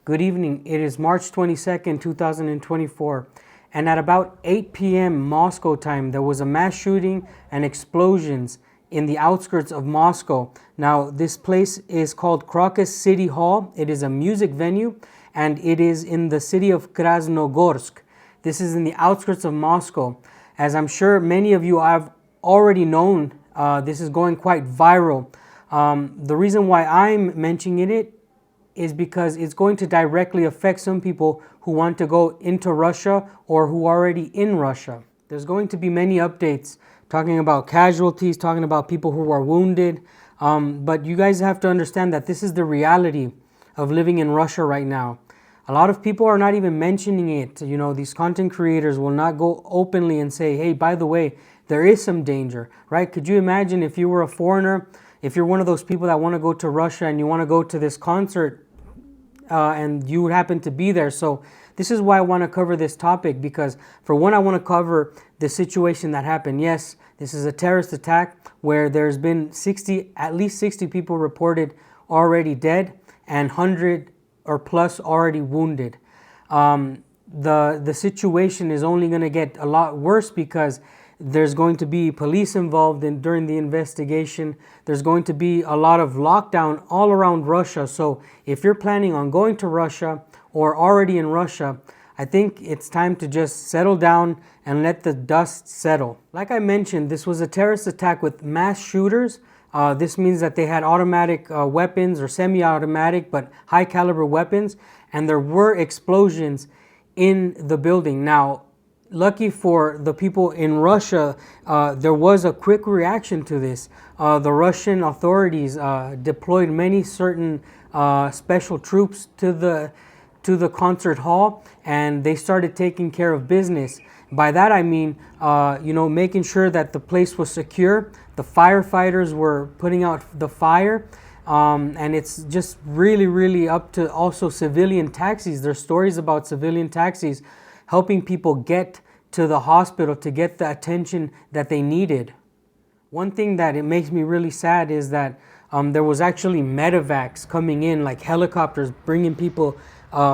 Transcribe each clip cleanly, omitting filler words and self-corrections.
Good evening. It is March 22nd, 2024, and at about 8 p.m. Moscow time, there was a mass shooting and explosions in the outskirts of Moscow. Now, this place is called Crocus City Hall. It is a music venue, and it is in the city of Krasnogorsk. This is in the outskirts of Moscow. As I'm sure many of you have already known, this is going quite viral. The reason why I'm mentioning it is because it's going to directly affect some people who want to go into Russia or who are already in Russia. There's going to be many updates talking about casualties, talking about people who are wounded. But you guys have to understand that this is the reality of living in Russia right now. A lot of people are not even mentioning it. You know, these content creators will not go openly and say, hey, by the way, there is some danger, right? Could you imagine if you were a foreigner, if you're one of those people that want to go to Russia and you want to go to this concert and you happen to be there. So this is why I want to cover this topic, because for one, I want to cover the situation that happened. Yes, this is a terrorist attack where there's been at least 60 people reported already dead and 100 or plus already wounded. The situation is only going to get a lot worse because there's going to be police involved during the investigation. There's going to be a lot of lockdown all around Russia. So if you're planning on going to Russia or already in Russia, I think it's time to just settle down and let the dust settle. Like I mentioned, this was a terrorist attack with mass shooters. This means that they had automatic weapons or semi-automatic but high caliber weapons, and there were explosions in the building. Now, lucky for the people in Russia, there was a quick reaction to this. The Russian authorities deployed many certain special troops to the concert hall, and they started taking care of business. By that I mean, making sure that the place was secure. The firefighters were putting out the fire. And it's just really, really up to also civilian taxis. There's stories about civilian taxis helping people get to the hospital to get the attention that they needed. One thing that it makes me really sad is that there was actually medevacs coming in, like helicopters bringing people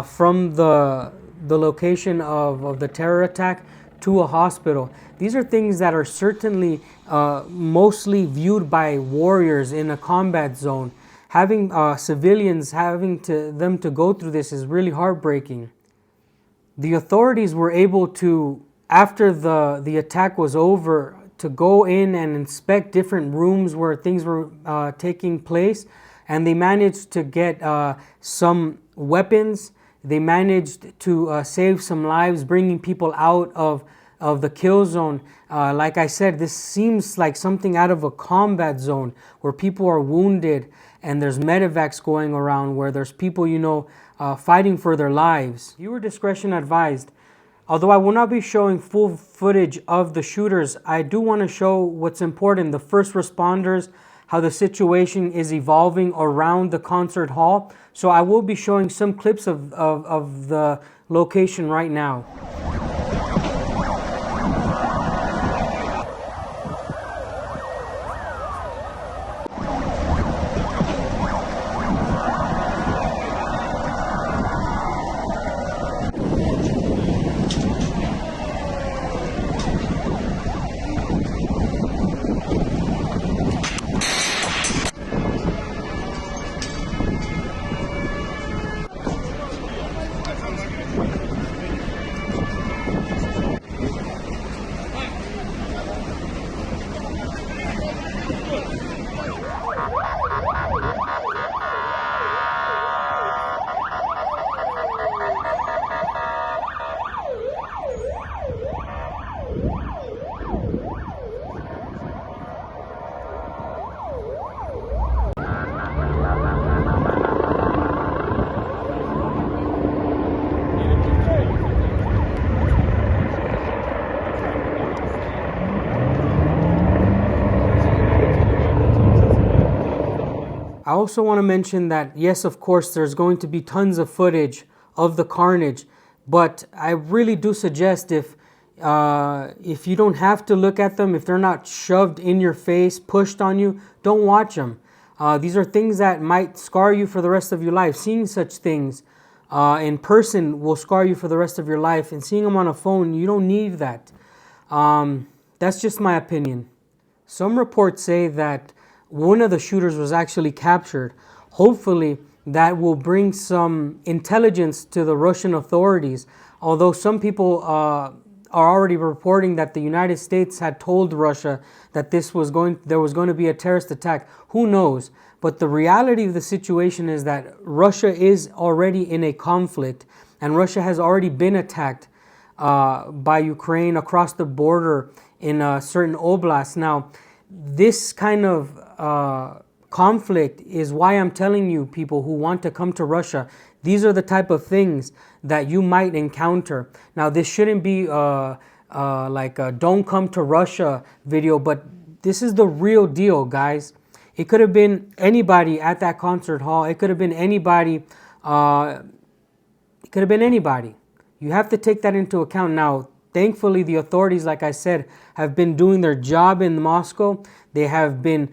from the location of the terror attack to a hospital. These are things that are certainly mostly viewed by warriors in a combat zone. Having civilians them to go through this is really heartbreaking. The authorities were able to, after the attack was over, to go in and inspect different rooms where things were taking place, and they managed to get some weapons. They managed to save some lives, bringing people out of the kill zone. Like I said, this seems like something out of a combat zone where people are wounded and there's medevacs going around, where there's people, fighting for their lives. Viewer discretion advised. Although I will not be showing full footage of the shooters, I do want to show what's important, the first responders, how the situation is evolving around the concert hall. So I will be showing some clips of the location right now. I also want to mention that, yes, of course, there's going to be tons of footage of the carnage, but I really do suggest if you don't have to look at them, if they're not shoved in your face, pushed on you, don't watch them. These are things that might scar you for the rest of your life. Seeing such things in person will scar you for the rest of your life, and seeing them on a phone, you don't need that. That's just my opinion. Some reports say that one of the shooters was actually captured. Hopefully, that will bring some intelligence to the Russian authorities. Although some people are already reporting that the United States had told Russia that there was going to be a terrorist attack. Who knows? But the reality of the situation is that Russia is already in a conflict, and Russia has already been attacked by Ukraine across the border in a certain oblast. Now, this kind of conflict is why I'm telling you, people who want to come to Russia, these are the type of things that you might encounter. Now, this shouldn't be like a don't come to Russia video, but this is the real deal, guys. It could have been anybody at that concert hall. It could have been anybody. It could have been anybody. You have to take that into account. Now, thankfully, the authorities, like I said, have been doing their job in Moscow. They have been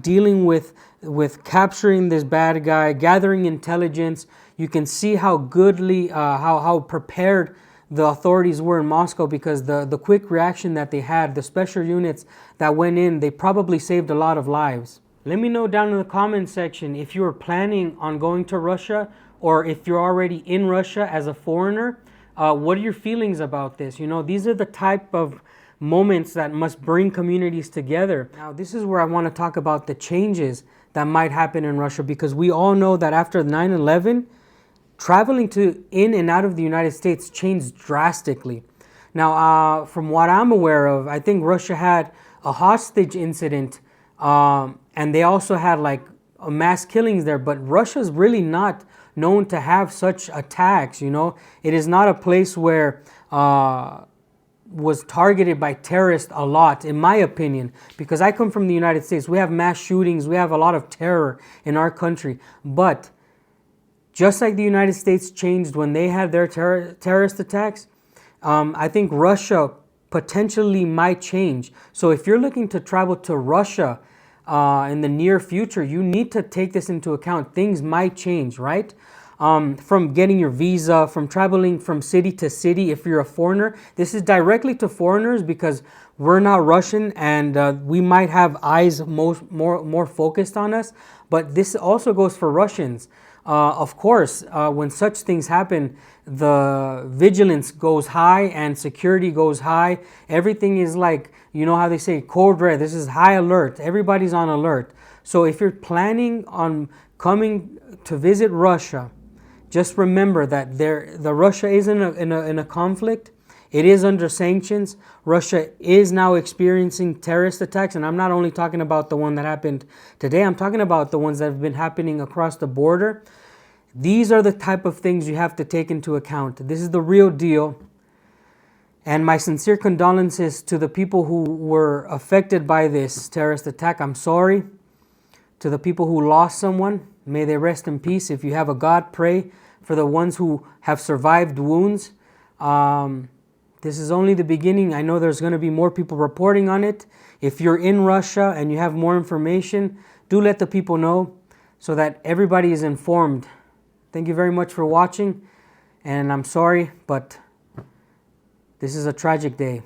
dealing with capturing this bad guy, gathering intelligence. You can see how goodly, how prepared the authorities were in Moscow, because the quick reaction that they had, the special units that went in, they probably saved a lot of lives. Let me know down in the comment section if you are planning on going to Russia, or if you're already in Russia as a foreigner. What are your feelings about this? You know, these are the type of moments that must bring communities together. Now, this is where I want to talk about the changes that might happen in Russia, because we all know that after 9/11, traveling in and out of the United States changed drastically. Now, from what I'm aware of, I think Russia had a hostage incident, and they also had like mass killings there, but Russia's really not known to have such attacks. You know, it is not a place where was targeted by terrorists a lot, in my opinion, because I come from the United States. We have mass shootings, we have a lot of terror in our country, but just like the United States changed when they had their terrorist attacks, I think Russia potentially might change. So if you're looking to travel to Russia in the near future, you need to take this into account. Things might change, right? From getting your visa, from traveling from city to city. If you're a foreigner, this is directly to foreigners, because we're not Russian, and we might have eyes more focused on us. But this also goes for Russians. Of course, when such things happen, the vigilance goes high and security goes high. Everything is like, you know how they say, code red. This is high alert. Everybody's on alert. So if you're planning on coming to visit Russia, just remember that the Russia is in a conflict. It is under sanctions. Russia is now experiencing terrorist attacks, and I'm not only talking about the one that happened today. I'm talking about the ones that have been happening across the border. These are the type of things you have to take into account. This is the real deal. And my sincere condolences to the people who were affected by this terrorist attack. I'm sorry. To the people who lost someone, may they rest in peace. If you have a God, pray for the ones who have survived wounds. This is only the beginning. I know there's going to be more people reporting on it. If you're in Russia and you have more information, do let the people know so that everybody is informed. Thank you very much for watching, and I'm sorry, but this is a tragic day.